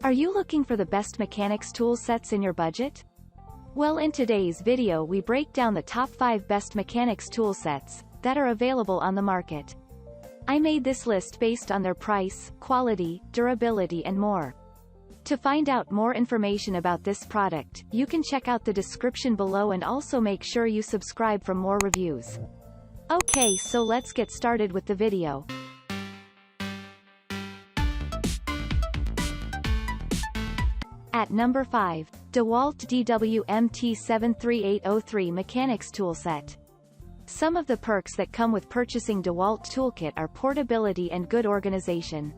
Are you looking for the best mechanics tool sets in your budget? Well, in today's video we break down the top 5 best mechanics tool sets that are available on the market. I made this list based on their price, quality, durability and more. To find out more information about this product, you can check out the description below and also make sure you subscribe for more reviews. Okay, so let's get started with the video. At number 5, DeWalt Dwmt 73803 Mechanics Toolset. Some of the perks that come with purchasing DeWalt Toolkit are portability and good organization.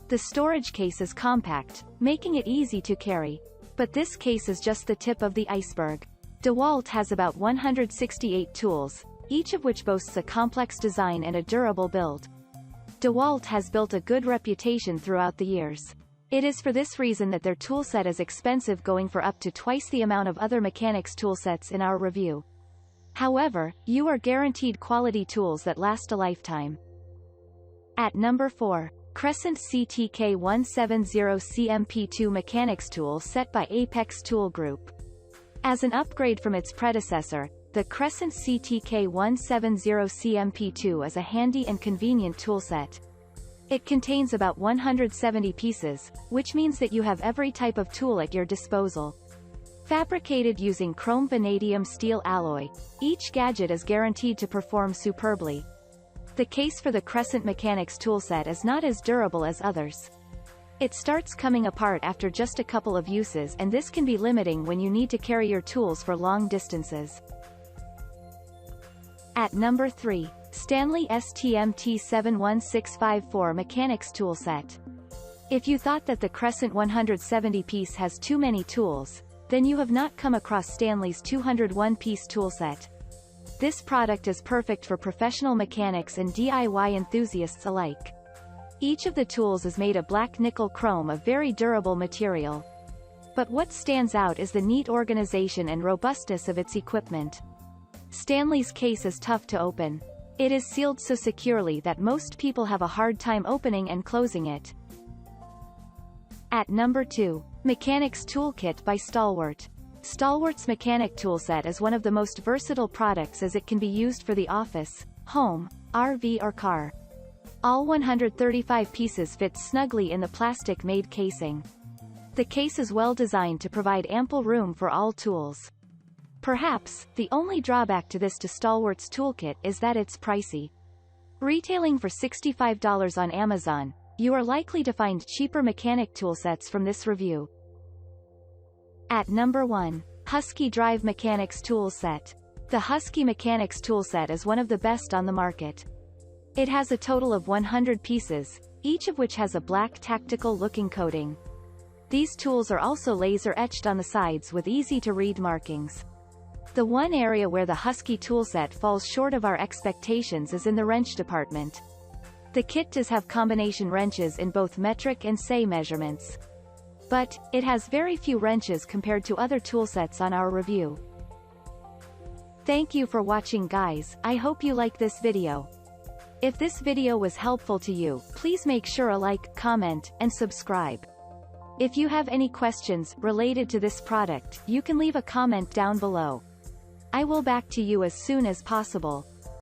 The storage case is compact, making it easy to carry. But this case is just the tip of the iceberg. DeWalt has about 168 tools, each of which boasts a complex design and a durable build. DeWalt has built a good reputation throughout the years. It is for this reason that their toolset is expensive, going for up to twice the amount of other mechanics toolsets in our review. However, you are guaranteed quality tools that last a lifetime. At number 4, Crescent CTK 170 CMP2 Mechanics Tool Set by Apex Tool Group. As an upgrade from its predecessor, the Crescent CTK 170 CMP2 is a handy and convenient toolset. It contains about 170 pieces, which means that you have every type of tool at your disposal. Fabricated using chrome vanadium steel alloy, each gadget is guaranteed to perform superbly. The case for the Crescent Mechanics toolset is not as durable as others. It starts coming apart after just a couple of uses, and this can be limiting when you need to carry your tools for long distances. At number 3, Stanley STMT 71654 Mechanics Toolset. If you thought that the Crescent 170 piece has too many tools, then you have not come across Stanley's 201-piece toolset. This product is perfect for professional mechanics and DIY enthusiasts alike. Each of the tools is made of black nickel chrome, a very durable material. But what stands out is the neat organization and robustness of its equipment. Stanley's case is tough to open. It is sealed so securely that most people have a hard time opening and closing it. At number 2, Mechanics Toolkit by Stalwart. Stalwart's mechanic toolset is one of the most versatile products, as it can be used for the office, home, RV or car. All 135 pieces fit snugly in the plastic-made casing. The case is well designed to provide ample room for all tools. Perhaps, the only drawback to Stalwart's toolkit is that it's pricey. Retailing for $65 on Amazon, you are likely to find cheaper mechanic toolsets from this review. At number 1, Husky Drive Mechanics Toolset. The Husky Mechanics Toolset is one of the best on the market. It has a total of 100 pieces, each of which has a black tactical-looking coating. These tools are also laser-etched on the sides with easy-to-read markings. The one area where the Husky toolset falls short of our expectations is in the wrench department. The kit does have combination wrenches in both metric and SAE measurements. But, it has very few wrenches compared to other toolsets on our review. Thank you for watching, guys. I hope you like this video. If this video was helpful to you, please make sure a like, comment, and subscribe. If you have any questions related to this product, you can leave a comment down below. I will back to you as soon as possible.